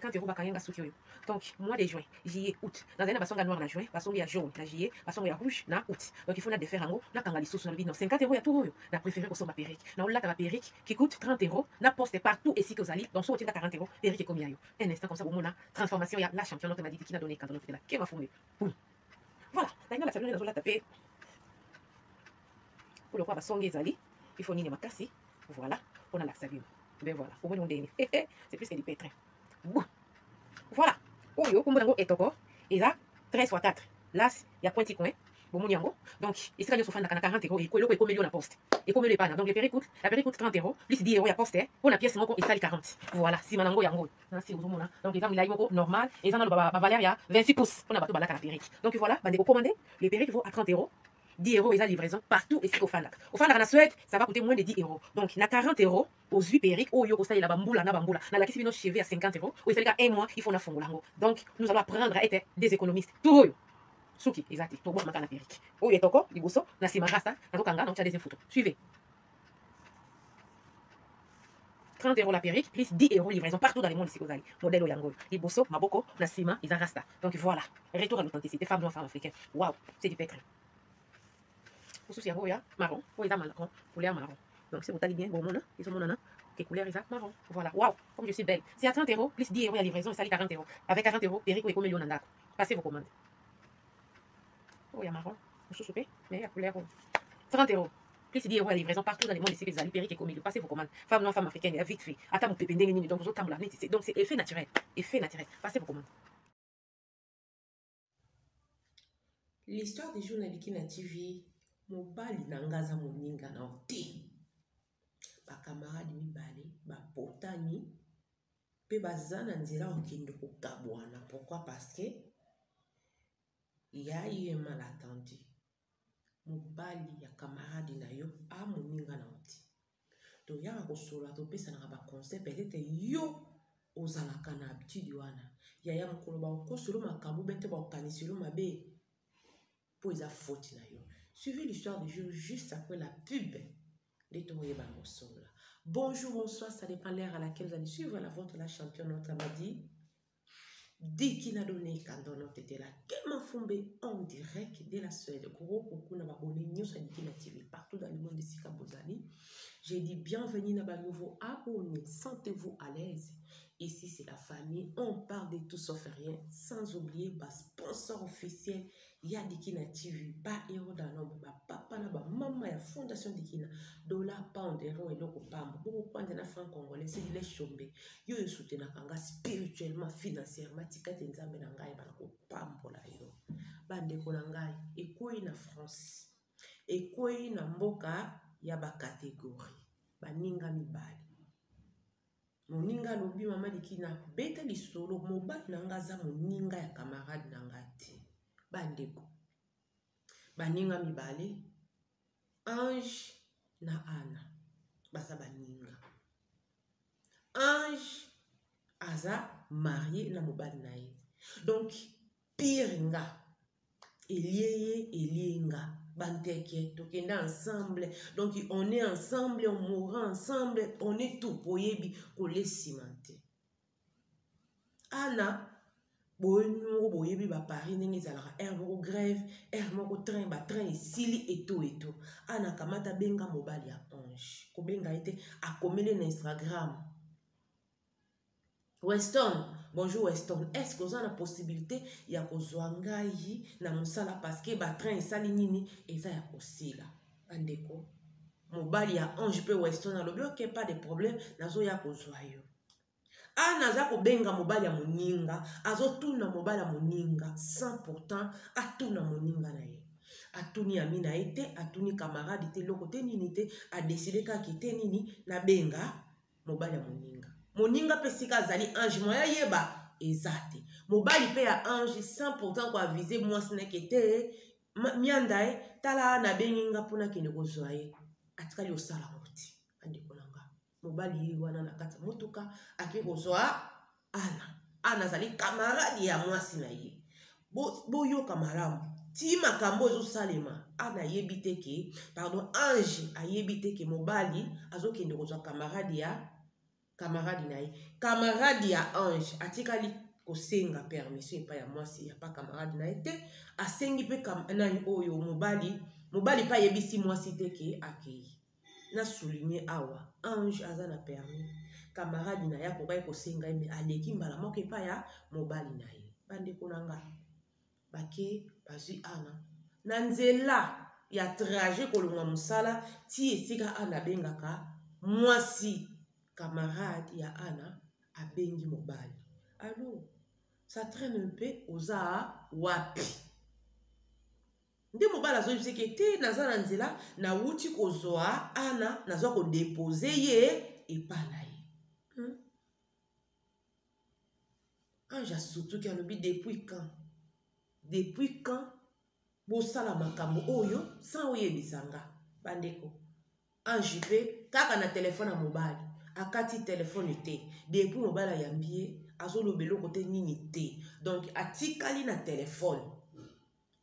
50 euros bakayanga suki oyo. Donc mois de juin, juillet, août. Dans un basonga noir na juin, basonga ya jaune na juillet, basonga ya rouge na août. Donc il faut na défaire ango na kanga lisusu na bino 50 euros ya tout oyo. Na préféré ko somba perruque. Na olata ba perruque qui coûte 30 euros, na poste partout ici que zali. Donc so otinda 40 euros, perruque comme yayo. Un instant comme ça bomona transformation ya la championne m'a dit qui n'a donné quand on fait la kema fumé. Voilà, la salon na zola taper. Pour le roi basonga zali, il faut nini makasi. Voilà, on a la savine. Ben voilà, au moins c'est plus que du pétrin. Voilà. Oyo, kumburango etoko, eza 13 x 4. Là, il y a pointi coin. Donc, ici, quand on a 40 euros, il y a combien de poste. Et combien de panne. Donc, la péri coûte 30 euros, plus 10 euros, il y a poste. Pour la pièce, il y a 40. Voilà, si manango yango. Donc, il y a normal. Et ça, la valeur, il y a 26 pouces. On a battu la péri. Donc, voilà, vous commandez. Les péri vont à 30 euros. 10 euros, et la livraison partout ici au Fandak. Au Fandak, en Suède, ça va coûter moins de 10 euros. Donc, il y a 40 euros aux 8 périques. Oh, yo, ça, il y a bamboula, na bamboula. Dans la question de cheveux à 50 euros. Ou il fait un mois, il faut na fongolango. Donc, nous allons apprendre à être des économistes. Tout yo. Souki, exact. Tout bon, makana périque. Oh, il y a toko, liboso, na simarasta, na tokanga, donc tu as des photos. Suivez. 30 euros la périque, plus 10 euros livraison partout dans le monde ici aux Ali. Modèle Oyango. Liboso, Maboko, Nassima, Izarasta. Donc voilà. Retour à l'authenticité. Femme noire, femme africaine. Waouh, c'est du pétrin. Pour ceux qui marron, ou ils ont marron, couleur marron. Donc si vous allez bien, bon, ils ont mon que couleur ils ont marron. Voilà, waouh, comme je suis belle. C'est à 30 euros, plus 10 euros la livraison, et ça 40 euros. Avec 40 euros, Perico et Comélion Nandako. Passez vos commandes. Oh, il y a marron, vous soupez, mais il y a couleur 30 euros. Plus 10 euros la livraison partout dans le monde ici, les Perico et Comélion. Passez vos commandes. Femme noire, femme africaine, vite fait. Attends, vous pépendez, donc vous autres, donc c'est effet naturel. Effet naturel. Passez vos commandes. L'histoire des jours na TV. Mobali na ngaza moninga na ote ba camarade mibale ba potani pe bazana nzela okende kokabwana. Pourquoi? Parce que il y a eu un malentendu. Mobali ya camarade na yo a moninga na ote to ya ko sola to pesa na ba conseil peut-être yo ozalaka na habitude wana ya mokolo ba ko solo makambo bete ba kaniselo mabe po eza faute na yo. Suivez l'histoire du jour juste après la pub de Tomoye Bangosola. Bonjour, bonsoir, ça dépend l'heure à laquelle vous allez suivre la vôtre, la championne, notre amadi. Diki n'a donné quand on était là. Tellement fombé en direct de la Suède. Gros coucou n'a pas abonné, nous sommes Diki TV partout dans le monde de Sika Bozali. J'ai dit bienvenue à nouveau abonné, sentez-vous à l'aise. Ici c'est la famille, on parle de tout sauf rien, sans oublier ma sponsor officiel. Ya Dikina TV, pas héros dans l'ombre, papa na ba maman ya fondation Dikina, dollar pound héros et loko pamba, beaucoup point de la franc congolais, c'est les chombe, yo yo soutenir kanga spirituellement, financièrement, tika tenzambe na ngai ba ko pambo la yo, bande ko na ngai, ekoi na France, ekoi na mboka ya ba catégorie, ba ninga mibali. Moninga lobi mama Dikina, beta lisolo, mobali na ngaza moninga ya camarade na ngati. Bandeko baninga mibale Ange na Anna baza baninga. Ange aza marié na mobali na ye. Donc pire nga elienga banteke tokenda ensemble. Donc on est ensemble, on mourra ensemble, on est tout poyebi kole cimenté. Anna boyemo boyebi ba Paris nenge zalaka moko grève moko train ba train esili eto ana kamata benga mobali ya Ange ko benga ete akomele na Instagram. Weston, bonjour Weston, est-ce que vous avez la possibilité ya kozwa ngai na musala parce que ba train esali nini eza ya kosila bandeko mobali ya Ange pe Weston alobi ok pas de problème nazo ya kozwa yo. Ana aza kobenga mobali ya moninga, azotuna mobali ya moninga, sans pourtant atuna moninga na ye. Atuni ami na ye te, atuni camarade te, loko te nini te, a décidé kaki te nini na benga mobali ya moninga. Moninga pe sika azali Ange moya yeba ezate. Mobali pe ya Ange sans pourtant ko aviser mwasi na kete mianda e tala na benginga pona kende kozwa ye. Atikali osala ngoti. Andeko nanga. Mobali wana na kata motuka ake kozwa Ana zali camarade ya mwasi na ye. Boyo kamaramu ti makambo ezo salema Ana yebite ke pardon Ange ayebite ke mobali azokende kozwa camarade ya camarade na ye camarade ya Ange atikali kosenga permission epai ya mwasi ya pa camarade na ye te asengi mpe nani oyo mobali pa yebisi mwasi te ke akei na souligner awa Ange aza na permis camarade na ye akokai kosenga ye me aleki mbala moko epai ya mobali na ye bandeko na nga bake bazwi Ana na nzela ya trajet kolonga mosala ti esika Ana abengaka mwasi camarade ya Ana abengi mobali alo ça traîne mpe oza wapi nde mobali azoyebiseke te naza na nzela nawuti kozwa Ana nazwa kodepose ye epa na ye Ange asutuki alobi depuis quand bosala makambo oyo sans oyebisa nga bandeko Ange mpe kaka na telefone ya mobali akati telefone te depuis mobali ayambi ye azoloba eloko te nini te donc atikali na telefone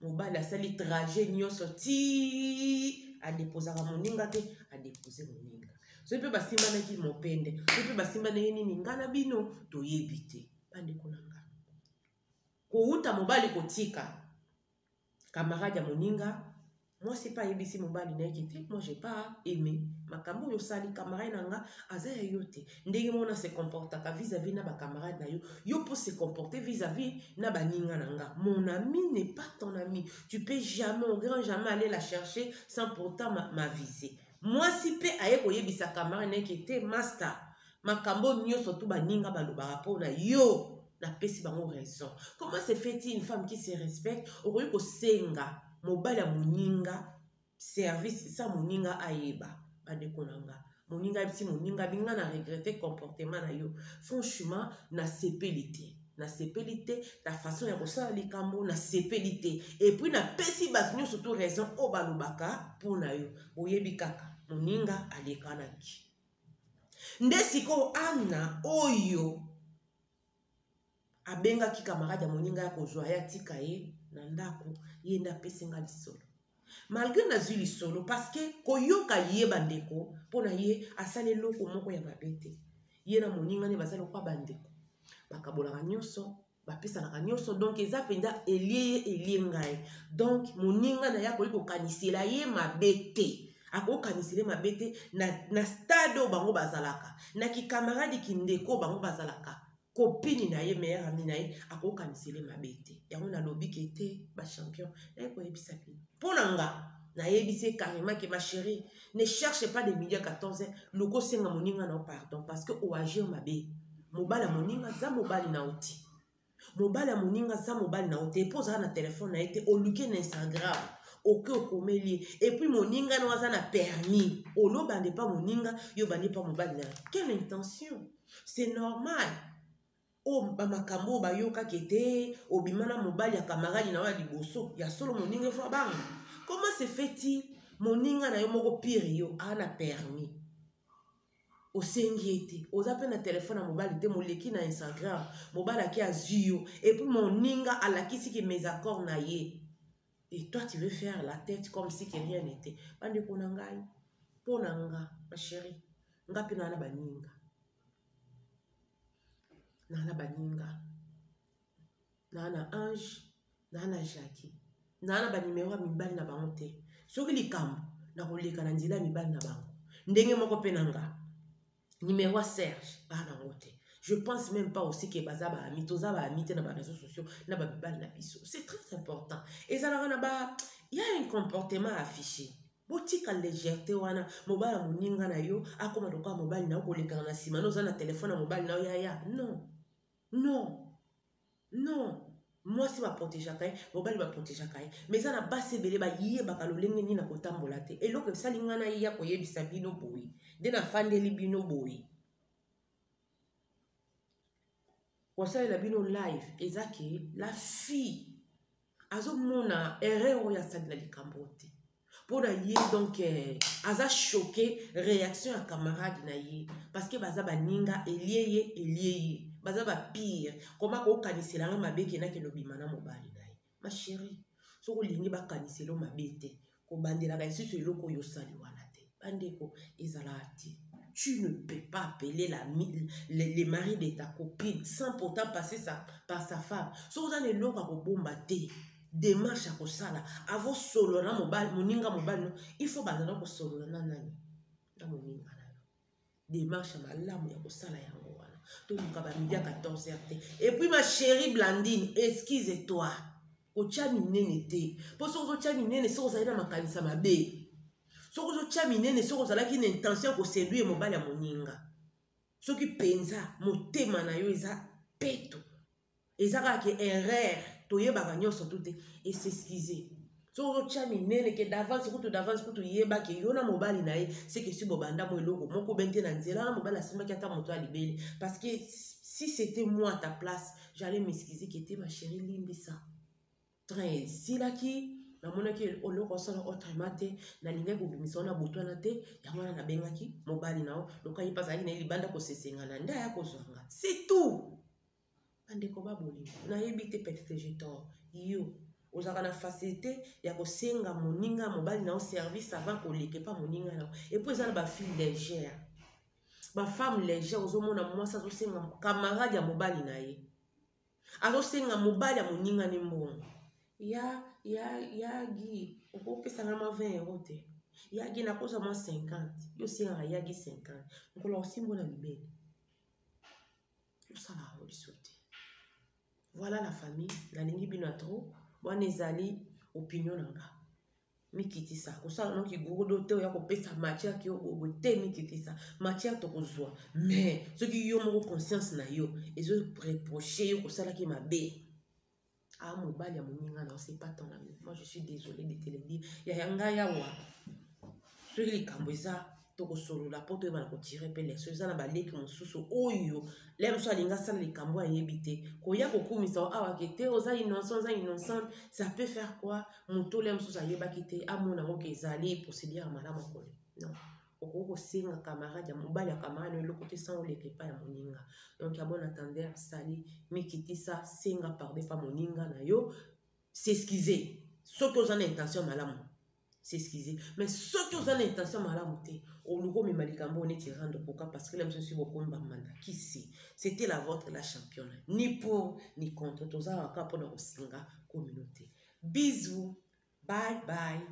mobali asali trajet nyonso ti adepozaka moninga te adepose moninga so mpe basimbanaki mopende so mpe basimbanaki nini nga na bino toyebi te bandeko na nga kouta mobali kotika camarade ya moninga mwasi pa ayebisi mobali na yeke te moi j'ai pas aimé makambo oyo osali camarade na nga aza ya yo te ndenge mona se comportaka vis-à-vis na bacamarade na yo yo mpo se comporter vis-à-vis na baninga na nga mon ami n'est pas ton ami tu peux jamais au grand jamais aller la chercher sans pourtant m'aviser mwasi mpe aye koyebisa camarade na yeke te master makambo nyonso tu baninga balobaka mpo na yo napesi bango raison comment se fait-il une femme qui se respecte okoki kosenga mobali ya moninga service sa moninga ayeba bandeko na nga moninga yebisi moninga binga na regrette comportement na yo franchement nasepeli te ta façon ya kosala likambo nasepeli te et puis napesi bato nyonso tu raison oyo balobaka mpo na yo oyebi kaka moninga alekanaki nde sikoyo Ana oyo abengaki camarade ya moninga ya kozwa ye atika ye na ndako ye nde apesi nga lisolo malgré nazwi lisolo parce que koyoka ye bandeko mpo na ye asali eloko moko ya mabe te ye na moninga nde bazali lokwa bandeko bakabolaka nyonso bapesanaka nyonso donc eza mpenza elie ngai donc moninga na ye akoki kokanisela ye mabe te akokanisela mabe te na stade oyo bango bazalaka na kikamaradi kindeko bango bazalaka copine na ye meilleure amie na ye akokanisele mabe te yango nalobi ke te bachampion naye koyebisa bino mpo na nga nayebisi carrément ke ma chérie ne cherche pas de midi à 14h loko senga moninga na pardon parce que oagir mabe mobali ya moninga za mobali na oti mobali ya moninga za mobali na oti epo ozala na telefone na ye te oluke na Instagram oke okomeli et puis moninga na aza na permis olobande pa moninga yo bande pa mobali na quelle intention c'est normal o bamakambo bayokaki te obima na mobali ya camarade na wa liboso ya solo moninga efo banga comment se fait-il moninga na yo moko pire yo ana permis osengi ete oza pe na telefone ya mobali te moleki na Instagram mobali aki azwi yo et puis moninga alakisi ki mes accords na ye et toi tu veux faire la tête comme si que rien n'était bandeko na ngai mpo na nga ma chérie nga pe na baninga na baninga na Ange na Jackie na banimero ya mibali na bango te soki likambo na koleka na nzela ya mibali na bango ndenge moko pe na nga numéro ya Serge banango te je pense même pas aussi que baza baami toza baami te na ba réseaux sociaux na babibali na biso c'est très important ezalaka na ba il y a un comportement affiché botika légèreté wana mobali ya moninga na yo akoma lokola mobali na yo kolekana na nsima noza na telefone ya mobali na yo yaya non mwasi baprotegeaka ye mobali baprotegeaka ye mais eza na basi ebele bayebaka lolenge nini na kotambola te eloko esali nga na ye ya koyebisa bino boye nde nafandeli bino boye kosalela bino live eza ke la fille azomona erreur oyo asalila likambo te mpo na ye donc aza choqué réaction ya camarade na ye parce que baza baninga elie ye baza bapire koma kokanisela nga mabe kenaki lobima na mobali na ye ma chérie soki olingi bakanisela mabe te kobandelaka lisusu eloko oyo osali wana te bandeko ezalaka te tu ne peux pas appeler les maris de ta copine sans pourtant passer par sa femme. Si vous avez le loka kobomba te, démarche à kosala, avant solo na mobile, moninga mobile, il faut bandana ko solo na nani, na moninga na. Démarche à malamu ya kosala yango wana. Tout le monde midi à 14h. Et puis ma chérie Blandine, excuse-toi. Ocha minene te. Pour so ocha minene so ozali na makanisa mabe. So ocha minene so ozala ki une intention ko séduire mobali ya moninga. So ki penza motema na yo eza peto. Eza ka ke erreur to yeba nyonso tout et s'excuser. So ocha minene ke d'avance kutu yeba ke yo na mobali na ye c'est que si bobanda mo eloko moko bente na nzela na mobali asima ki ata moto alibeli parce que si c'était moi à ta place, j'allais m'excuser que était ma chérie Limbisa. Très si là qui na mona ki oloko sala autrement te na linga ko bimisa na botwana te ya mwana na bengaki mobali nao loka yi pasa na libanda ko sesenga na nda ya ko zonga c'est tout ande ko ba boli na yebite peut-être j'ai tort yo ozaka na facilité ya ko senga moninga mobali nao service avant ko leke pa moninga nao et puis ça ba fille légère ba femme légère ozomona moi ça zo senga camarade ya mobali na ye azo senga mobali ya moninga ni mbongo ya gi okopesa na 20 € te ya gi na koza moi 50 yo senga ya gi 50 ngolo osimbo na libele yo sala holiso te. Voilà la famille la lingi bino trop bon ezali opinion nanga mikitisa kosala no ki gogo te ya kopesa matière ki obo te mikitisa matière to kozwa mais ce qui yo moko conscience na yo ezo reprocher yo kosala ki mabe. Ah, mobali ya moninga na c'est pas ton ami. Moi je suis désolée de te le dire. Ya yanga ya wa. Ce qui likambo eza to ko solo la porte ba ko tirer pe les choses na ba leki mosusu oyo. Lem so alinga sala likambo ayebite. Ko ya ko kumisa awa kete oza innocent, ça peut faire quoi? Moto lem so ayeba kite amona mo kezali procédure malama ko. Non. Oko senga camarade ya mobali ya camarade le côté sans le kepa ya moninga donc ya bon attendeur sali mikitisa senga pardon pa moninga na yo s'excuser ce que vous avez intention malamu s'excuser mais ce que vous avez intention malamu te on luko me malikambo on est rendre pourquoi parce que là monsieur beaucoup mbamanda qui sait c'était la vôtre la championne ni pour ni contre tous ça ka pour na osinga communauté bisous bye bye.